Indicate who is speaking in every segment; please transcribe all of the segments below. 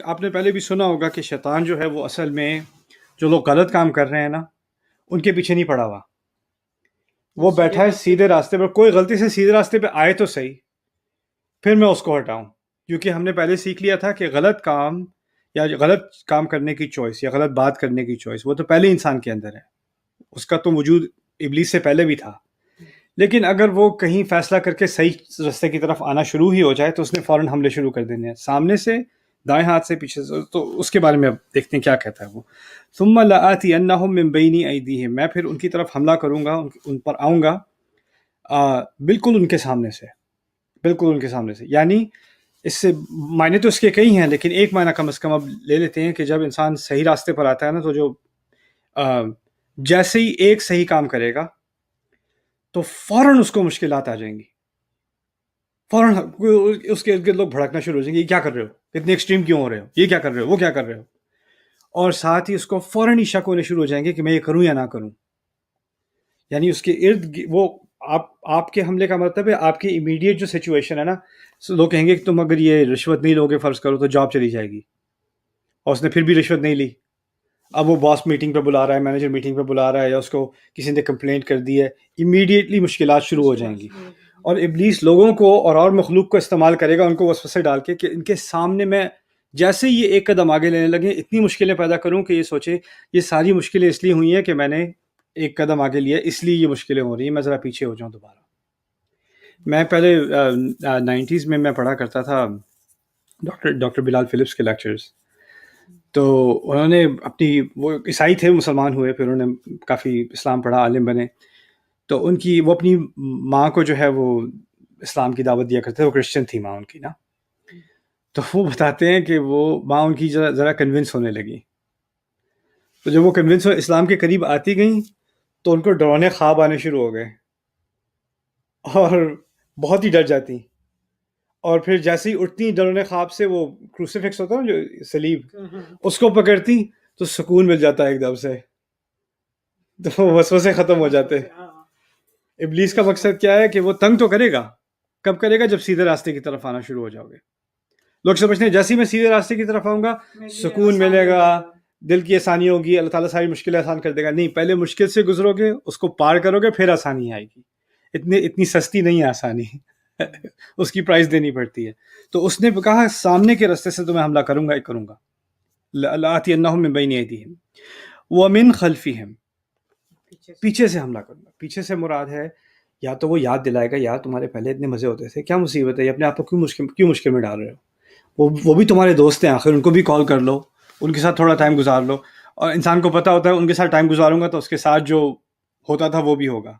Speaker 1: آپ نے پہلے بھی سنا ہوگا کہ شیطان جو ہے وہ اصل میں جو لوگ غلط کام کر رہے ہیں نا ان کے پیچھے نہیں پڑا ہوا، وہ بیٹھا ہے سیدھے راستے پر. کوئی غلطی سے سیدھے راستے پہ آئے تو صحیح، پھر میں اس کو ہٹاؤں. کیونکہ ہم نے پہلے سیکھ لیا تھا کہ غلط کام یا غلط کام کرنے کی چوائس یا غلط بات کرنے کی چوائس وہ تو پہلے انسان کے اندر ہے، اس کا تو وجود ابلیس سے پہلے بھی تھا. لیکن اگر وہ کہیں فیصلہ کر کے صحیح راستے کی طرف آنا شروع ہی ہو جائے تو اس نے فوراً حملے شروع کر دینے ہیں، سامنے سے، دائیں ہاتھ سے، پیچھے سے. تو اس کے بارے میں اب دیکھتے ہیں کیا کہتا ہے وہ. ثم لآتینہم من بین ایدیہم، میں پھر ان کی طرف حملہ کروں گا، ان پر آؤں گا بالکل ان کے سامنے سے، بالکل ان کے سامنے سے. یعنی اس سے معنی تو اس کے کئی ہیں، لیکن ایک معنی کم از کم اب لے لیتے ہیں کہ جب انسان صحیح راستے پر آتا ہے نا تو جو جیسے ہی ایک صحیح کام کرے گا تو فوراً اس کو مشکلات آ جائیں گی، فوراً اس کے ارد گرد لوگ بھڑکنا شروع ہو جائیں گے، یہ کیا کر رہے ہو، اتنے ایکسٹریم کیوں ہو رہے ہو، یہ کیا کر رہے ہو، وہ کیا کر رہے ہو. اور ساتھ ہی اس کو فوراً ہی شک ہونے شروع ہو جائیں گے کہ میں یہ کروں یا نہ کروں. یعنی اس کے ارد وہ آپ کے حملے کا مطلب ہے آپ کی امیڈیٹ جو سچویشن ہے نا، لوگ کہیں گے کہ تم اگر یہ رشوت نہیں لوگے فرض کرو تو جاب چلی جائے گی، اور اس نے پھر بھی رشوت نہیں لی. اب وہ باس میٹنگ پہ بلا رہا ہے، مینیجر میٹنگ پہ بلا رہا ہے، یا اس کو کسی نے کمپلینٹ کر دی ہے، امیڈیٹلی مشکلات شروع ہو جائیں گی. اور ابلیس لوگوں کو اور مخلوق کو استعمال کرے گا ان کو وسوسے ڈال کے کہ ان کے سامنے میں جیسے یہ ایک قدم آگے لینے لگے اتنی مشکلیں پیدا کروں کہ یہ سوچے یہ ساری مشکلیں اس لیے ہوئی ہیں کہ میں نے ایک قدم آگے لیا، اس لیے یہ مشکلیں ہو رہی ہیں، میں ذرا پیچھے ہو جاؤں دوبارہ. میں پہلے 90s میں پڑھا کرتا تھا ڈاکٹر بلال فلپس کے لیکچرز. تو انہوں نے اپنی، وہ عیسائی تھے، مسلمان ہوئے، پھر انہوں نے کافی اسلام پڑھا، عالم بنے. تو ان کی، وہ اپنی ماں کو جو ہے وہ اسلام کی دعوت دیا کرتے تھے، وہ کرسچن تھی ماں ان کی نا. تو وہ بتاتے ہیں کہ وہ ماں ان کی ذرا کنونس ہونے لگی. تو جب وہ کنونس اسلام کے قریب آتی گئیں تو ان کو ڈرانے خواب آنے شروع ہو گئے اور بہت ہی ڈر جاتی. اور پھر جیسے ہی اٹھتی ڈرونے خواب سے، وہ کروسیفکس ہوتا ہے جو صلیب، اس کو پکڑتی تو سکون مل جاتا ہے ایک دم سے، تو وسوسے ختم ہو جاتے. ابلیس کا مقصد کیا ہے کہ وہ تنگ تو کرے گا، کب کرے گا؟ جب سیدھے راستے کی طرف آنا شروع ہو جاؤ گے. لوگ سمجھتے ہیں جیسے ہی میں سیدھے راستے کی طرف آؤں گا سکون ملے گا، دل کی آسانی ہوگی، اللہ تعالیٰ ساری مشکلیں آسان کر دے گا. نہیں، پہلے مشکل سے گزرو گے، اس کو پار کرو گے، پھر آسانی آئے گی. اتنی سستی نہیں ہے آسانی اس کی پرائز دینی پڑتی ہے. تو اس نے کہا سامنے کے راستے سے تو میں حملہ کروں گا ہی کروں گا. لآتینہم من بین ایدیہم ومن خلفہم، پیچھے سے حملہ کروں گا. پیچھے سے مراد ہے یا تو وہ یاد دلائے گا یار تمہارے پہلے اتنے مزے ہوتے تھے، کیا مصیبت ہے، یہ اپنے آپ کو کیوں مشکل میں ڈال رہے ہو. وہ بھی تمہارے دوست ہیں آخر، ان کو بھی کال کر لو، ان کے ساتھ تھوڑا ٹائم گزار لو. اور انسان کو پتہ ہوتا ہے ان کے ساتھ ٹائم گزاروں گا تو اس کے ساتھ جو ہوتا تھا وہ بھی ہوگا.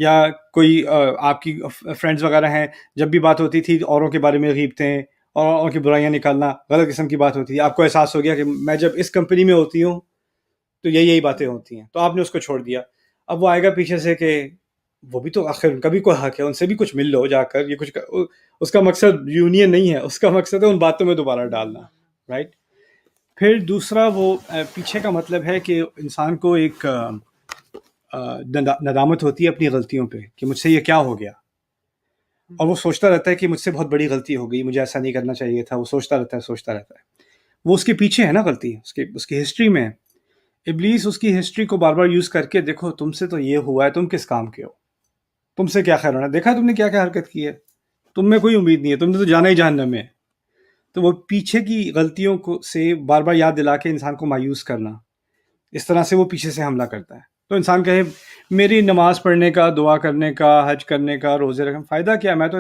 Speaker 1: یا کوئی آپ کی فرینڈز وغیرہ ہیں، جب بھی بات ہوتی تھی اوروں کے بارے میں غیبتیں اور اوروں کی برائیاں نکالنا، غلط قسم کی بات ہوتی تھی. آپ کو احساس ہو گیا کہ میں جب اس کمپنی میں ہوتی ہوں تو یہی باتیں ہوتی ہیں، تو آپ نے اس کو چھوڑ دیا. اب وہ آئے گا پیچھے سے کہ وہ بھی تو آخر ان کا بھی کوئی حق ہے، ان سے بھی کچھ مل لو جا کر. یہ کچھ اس کا مقصد یونین نہیں ہے، اس کا مقصد ہے ان باتوں میں دوبارہ ڈالنا، رائٹ. پھر دوسرا وہ پیچھے کا مطلب ہے کہ انسان کو ایک ندامت ہوتی ہے اپنی غلطیوں پہ کہ مجھ سے یہ کیا ہو گیا، اور وہ سوچتا رہتا ہے کہ مجھ سے بہت بڑی غلطی ہو گئی، مجھے ایسا نہیں کرنا چاہیے تھا. وہ سوچتا رہتا ہے. وہ اس کے پیچھے ہے نا غلطی، اس کی ہسٹری میں. ابلیس اس کی ہسٹری کو بار بار یوز کر کے، دیکھو تم سے تو یہ ہوا ہے، تم کس کام کے ہو، تم سے کیا خیر ہونا، دیکھا تم نے کیا کیا حرکت کی ہے، تم میں کوئی امید نہیں ہے، تم نے تو جانا ہی جہنم میں. تو وہ پیچھے کی غلطیوں کو سے بار بار یاد دلا کے انسان کو مایوس کرنا، اس طرح سے وہ پیچھے سے حملہ کرتا ہے. تو انسان کہے میری نماز پڑھنے کا، دعا کرنے کا، حج کرنے کا، روزے رکھنے فائدہ کیا، میں تو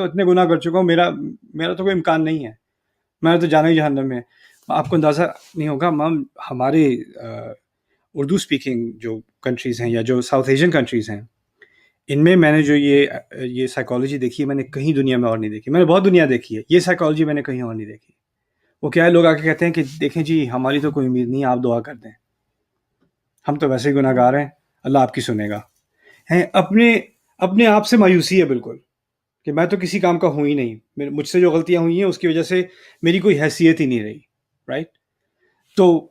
Speaker 1: اتنے گناہ کر چکا ہوں، میرا تو کوئی امکان نہیں ہے، میں تو جانا ہی جہنم میں. آپ کو اندازہ نہیں ہوگا، ہمارے اردو اسپیکنگ جو کنٹریز ہیں یا جو ساؤتھ ایشین کنٹریز ہیں، ان میں نے جو یہ سائیکالوجی دیکھی ہے، میں نے کہیں دنیا میں اور نہیں دیکھی. میں نے بہت دنیا دیکھی ہے، یہ سائیکالوجی میں نے کہیں اور نہیں دیکھی. وہ کیا ہے، لوگ آ کے کہتے ہیں کہ دیکھیں جی ہماری تو کوئی امید نہیں ہے، آپ دعا کر دیں، ہم تو ویسے ہی گناہ گار ہیں، اللہ آپ کی سنے گا. اپنے آپ سے مایوسی ہے بالکل، کہ میں تو کسی کام کا ہوں ہی نہیں، مجھ سے جو غلطیاں ہوئی ہیں اس کی وجہ سے میری کوئی حیثیت ہی نہیں رہی، رائٹ. تو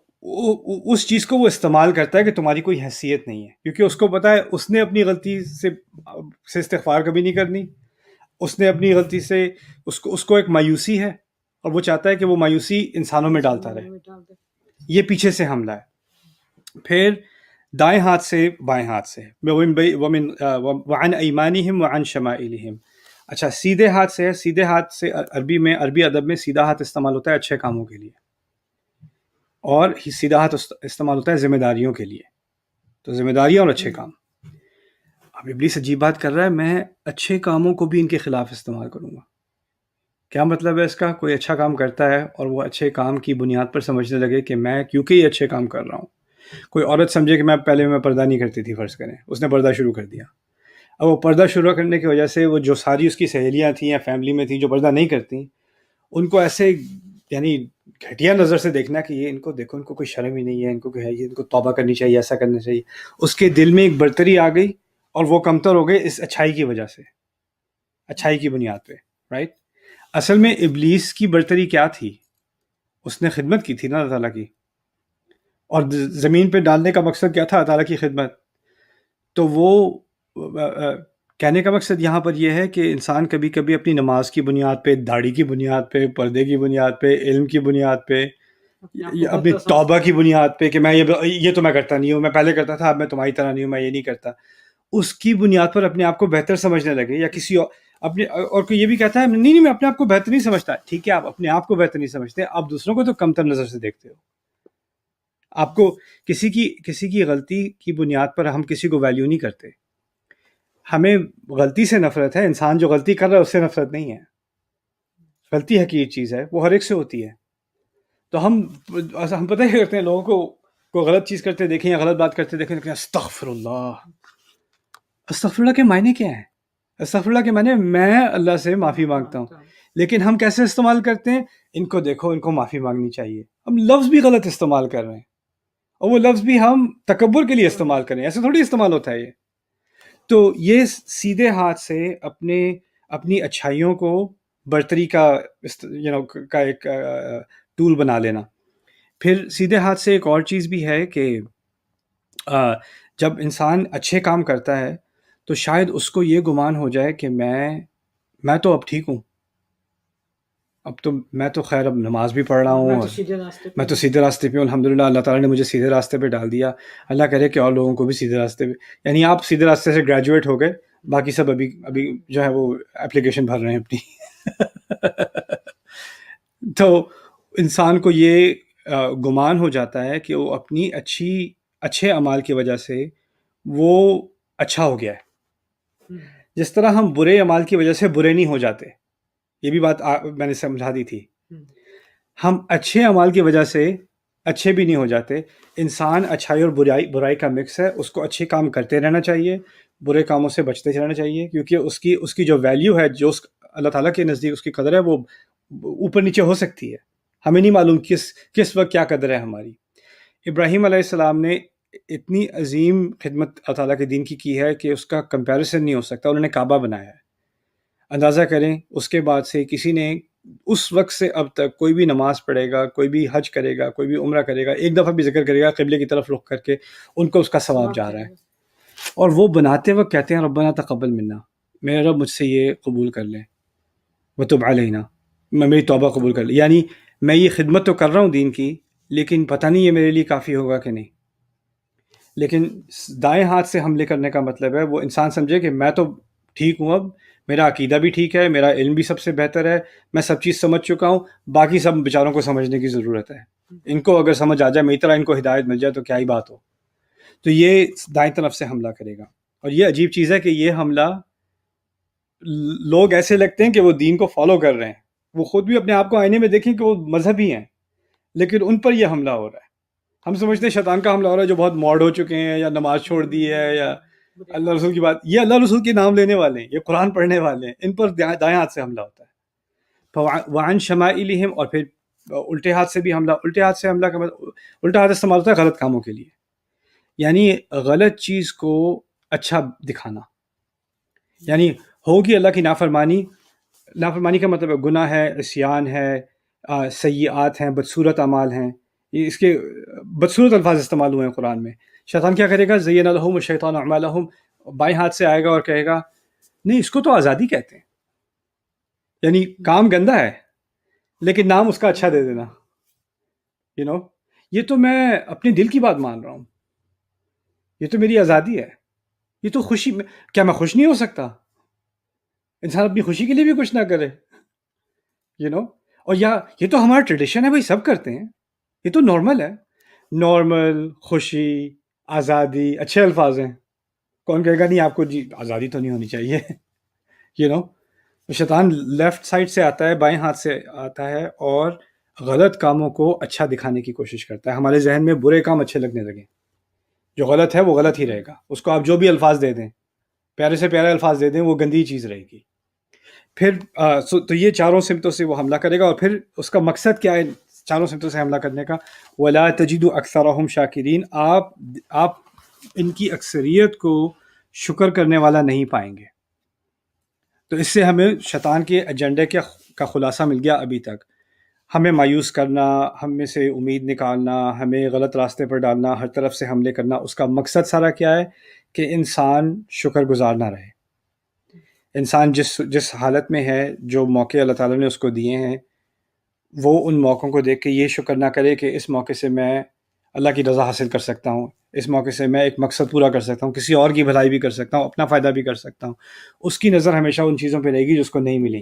Speaker 1: اس چیز کو وہ استعمال کرتا ہے کہ تمہاری کوئی حیثیت نہیں ہے، کیونکہ اس کو پتہ ہے اس نے اپنی غلطی سے استغفار کبھی نہیں کرنی. اس نے اپنی غلطی سے اس کو ایک مایوسی ہے اور وہ چاہتا ہے کہ وہ مایوسی انسانوں میں ڈالتا رہے. یہ پیچھے سے حملہ ہے. پھر دائیں ہاتھ سے بائیں ہاتھ سے وعن ایمانہم وعن شمائلہم. اچھا سیدھے ہاتھ سے ہے. سیدھے ہاتھ سے عربی ادب میں سیدھا ہاتھ استعمال ہوتا ہے اچھے کاموں کے لیے, اور سیدھا ہاتھ استعمال ہوتا ہے ذمہ داریوں کے لیے. تو ذمہ داریاں اور اچھے کام. اب ابلیس عجیب بات کر رہا ہے, میں اچھے کاموں کو بھی ان کے خلاف استعمال کروں گا. کیا مطلب ہے اس کا؟ کوئی اچھا کام کرتا ہے اور وہ اچھے کام کی بنیاد پر سمجھنے لگے کہ میں کیونکہ یہ اچھے کام کر رہا ہوں. کوئی عورت سمجھے کہ میں پردہ نہیں کرتی تھی, فرض کریں اس نے پردہ شروع کر دیا. اب وہ پردہ شروع کرنے کی وجہ سے وہ جو ساری اس کی سہیلیاں تھیں یا فیملی میں تھیں جو پردہ نہیں کرتی, ان کو ایسے یعنی گھٹیا نظر سے دیکھنا کہ یہ ان کو دیکھو, ان کو کوئی شرم ہی نہیں ہے, ان کو کہ ان کو توبہ کرنی چاہیے, ایسا کرنا چاہیے. اس کے دل میں ایک برتری آ گئی اور وہ کمتر ہو گئے اس اچھائی کی وجہ سے, اچھائی کی بنیاد پہ, رائٹ. اصل میں ابلیس کی برتری کیا تھی؟ اس نے خدمت کی تھی نا اللہ تعالیٰ کی, اور زمین پہ ڈالنے کا مقصد کیا تھا؟ اللہ تعالیٰ کی خدمت. تو وہ کہنے کا مقصد یہاں پر یہ ہے کہ انسان کبھی کبھی اپنی نماز کی بنیاد پہ, داڑھی کی بنیاد پہ, پردے کی بنیاد پہ, علم کی بنیاد پہ, اپنی توبہ کی بنیاد پہ کہ میں یہ تو میں کرتا نہیں ہوں, میں پہلے کرتا تھا اب میں تمہاری طرح نہیں ہوں, میں یہ نہیں کرتا, اس کی بنیاد پر اپنے آپ کو بہتر سمجھنے لگے. یا کسی اپنے اور کوئی یہ بھی کہتا ہے نہیں میں اپنے آپ کو بہتر نہیں سمجھتا. ٹھیک ہے, آپ اپنے آپ کو بہتر نہیں سمجھتے, آپ دوسروں کو تو کمتر نظر سے دیکھتے ہو. آپ کو کسی کی غلطی کی بنیاد پر ہم کسی کو ویلیو نہیں کرتے. ہمیں غلطی سے نفرت ہے, انسان جو غلطی کر رہا ہے اس سے نفرت نہیں ہے. غلطی حقیقی چیز ہے, وہ ہر ایک سے ہوتی ہے. تو ہم پتہ ہی کرتے ہیں لوگوں کو کوئی غلط چیز کرتے دیکھیں یا غلط بات کرتے دیکھیں, استغفر اللہ. استغفر اللہ کے معنی کیا ہے؟ استغفر اللہ کے معنی میں اللہ سے معافی مانگتا ہوں. لیکن ہم کیسے استعمال کرتے ہیں؟ ان کو دیکھو, ان کو معافی مانگنی چاہیے. ہم لفظ بھی غلط استعمال کر رہے ہیں, اور وہ لفظ بھی ہم تکبر کے لیے استعمال کریں. ایسے تھوڑی استعمال ہوتا ہے یہ. تو یہ سیدھے ہاتھ سے اپنی اچھائیوں کو برتری کا ایک ٹول بنا لینا. پھر سیدھے ہاتھ سے ایک اور چیز بھی ہے کہ جب انسان اچھے کام کرتا ہے تو شاید اس کو یہ گمان ہو جائے کہ میں تو اب ٹھیک ہوں, اب تو میں تو خیر اب نماز بھی پڑھ رہا ہوں, میں تو سیدھے راستے پہ ہوں, الحمدللہ اللہ تعالیٰ نے مجھے سیدھے راستے پہ ڈال دیا. اللہ کرے کہ اور لوگوں کو بھی سیدھے راستے پہ, یعنی آپ سیدھے راستے سے گریجویٹ ہو گئے, باقی سب ابھی جو ہے وہ اپلیکیشن بھر رہے ہیں اپنی. تو انسان کو یہ گمان ہو جاتا ہے کہ وہ اپنی اچھے اعمال کی وجہ سے وہ اچھا ہو گیا ہے. جس طرح ہم برے اعمال کی وجہ سے برے نہیں ہو جاتے, یہ بھی بات میں نے سمجھا دی تھی. ہم اچھے اعمال کی وجہ سے اچھے بھی نہیں ہو جاتے. انسان اچھائی اور برائی کا مکس ہے. اس کو اچھے کام کرتے رہنا چاہیے, برے کاموں سے بچتے رہنا چاہیے, کیونکہ اس کی جو ویلیو ہے, جو اللہ تعالیٰ کے نزدیک اس کی قدر ہے, وہ اوپر نیچے ہو سکتی ہے. ہمیں نہیں معلوم کس وقت کیا قدر ہے ہماری. ابراہیم علیہ السلام نے اتنی عظیم خدمت اللہ تعالیٰ کے دین کی ہے کہ اس کا کمپیریزن نہیں ہو سکتا. انہوں نے کعبہ بنایا ہے. اندازہ کریں اس کے بعد سے کسی نے اس وقت سے اب تک کوئی بھی نماز پڑھے گا, کوئی بھی حج کرے گا, کوئی بھی عمرہ کرے گا, ایک دفعہ بھی ذکر کرے گا قبلے کی طرف رخ کر کے, ان کو اس کا ثواب جا رہا ہے. اور وہ بناتے وقت کہتے ہیں ربنا تقبل منا, میرا رب مجھ سے یہ قبول کر لے, وتب علینا, میں میری توبہ قبول کر لے. یعنی میں یہ خدمت تو کر رہا ہوں دین کی, لیکن پتہ نہیں یہ میرے لیے کافی ہوگا کہ نہیں. لیکن دائیں ہاتھ سے حملے کرنے کا مطلب ہے وہ انسان سمجھے کہ میں تو ٹھیک ہوں, اب میرا عقیدہ بھی ٹھیک ہے, میرا علم بھی سب سے بہتر ہے, میں سب چیز سمجھ چکا ہوں, باقی سب بیچاروں کو سمجھنے کی ضرورت ہے. ان کو اگر سمجھ آ جائے, میری طرح ان کو ہدایت مل جائے تو کیا ہی بات ہو. تو یہ دائیں طرف سے حملہ کرے گا. اور یہ عجیب چیز ہے کہ یہ حملہ لوگ ایسے لگتے ہیں کہ وہ دین کو فالو کر رہے ہیں, وہ خود بھی اپنے آپ کو آئینے میں دیکھیں کہ وہ مذہبی ہیں, لیکن ان پر یہ حملہ ہو رہا ہے. ہم سمجھتے ہیں شیطان کا حملہ ہو رہا ہے جو بہت ماڈ ہو چکے ہیں, یا نماز چھوڑ دی ہے, یا اللہ رسول کی بات, یہ اللہ رسول کے نام لینے والے ہیں, یہ قرآن پڑھنے والے ہیں, ان پر دائیں ہاتھ سے حملہ ہوتا ہے. وعن شمائلہم, اور پھر الٹے ہاتھ سے بھی حملہ. الٹے ہاتھ سے حملہ کا الٹا ہاتھ استعمال ہوتا ہے غلط کاموں کے لیے, یعنی غلط چیز کو اچھا دکھانا. یعنی ہوگی اللہ کی نافرمانی کا مطلب ہے گناہ ہے, عصیان ہے, سیئات ہیں, بدصورت اعمال ہیں. یہ اس کے بدصورت الفاظ استعمال ہوئے ہیں قرآن میں. شیطان کیا کرے گا؟ زین لہم الشیطان اعمالہم, بائیں ہاتھ سے آئے گا اور کہے گا نہیں اس کو تو آزادی کہتے ہیں, یعنی کام گندا ہے لیکن نام اس کا اچھا دے دینا. یو نو یہ تو میں اپنے دل کی بات مان رہا ہوں, یہ تو میری آزادی ہے, یہ تو خوشی میں, کیا میں خوش نہیں ہو سکتا؟ انسان اپنی خوشی کے لیے بھی کچھ نہ کرے, اور یہ تو ہمارا ٹریڈیشن ہے بھائی, سب کرتے ہیں, یہ تو نارمل ہے. نارمل, خوشی, آزادی اچھے الفاظ ہیں. کون کہے گا نہیں آپ کو جی آزادی تو نہیں ہونی چاہیے؟ شیطان لیفٹ سائڈ سے آتا ہے, بائیں ہاتھ سے آتا ہے, اور غلط کاموں کو اچھا دکھانے کی کوشش کرتا ہے. ہمارے ذہن میں برے کام اچھے لگنے لگیں, جو غلط ہے وہ غلط ہی رہے گا. اس کو آپ جو بھی الفاظ دے دیں, پیارے سے پیارے الفاظ دے دیں, وہ گندی چیز رہے گی. پھر تو یہ چاروں سمتوں سے وہ حملہ کرے گا, اور پھر اس کا مقصد کیا ہے چاروں سمتوں سے حملہ کرنے کا؟ وَلَا تَجِدُ أَكْثَرَهُمْ شَاكِرِينَ. آپ ان کی اکثریت کو شکر کرنے والا نہیں پائیں گے. تو اس سے ہمیں شیطان کے ایجنڈے کا خلاصہ مل گیا ابھی تک. ہمیں مایوس کرنا, ہم میں سے امید نکالنا, ہمیں غلط راستے پر ڈالنا, ہر طرف سے حملے کرنا, اس کا مقصد سارا کیا ہے کہ انسان شکر گزار نہ رہے. انسان جس حالت میں ہے, جو موقع اللہ تعالیٰ نے اس کو دیے ہیں, وہ ان موقعوں کو دیکھ کے یہ شکر نہ کرے کہ اس موقع سے میں اللہ کی رضا حاصل کر سکتا ہوں, اس موقع سے میں ایک مقصد پورا کر سکتا ہوں, کسی اور کی بھلائی بھی کر سکتا ہوں, اپنا فائدہ بھی کر سکتا ہوں. اس کی نظر ہمیشہ ان چیزوں پہ رہے گی جو اس کو نہیں ملی.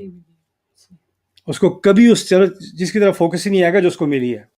Speaker 1: اس کو کبھی جس کی طرف فوکس ہی نہیں آئے گا جو اس کو ملی ہے.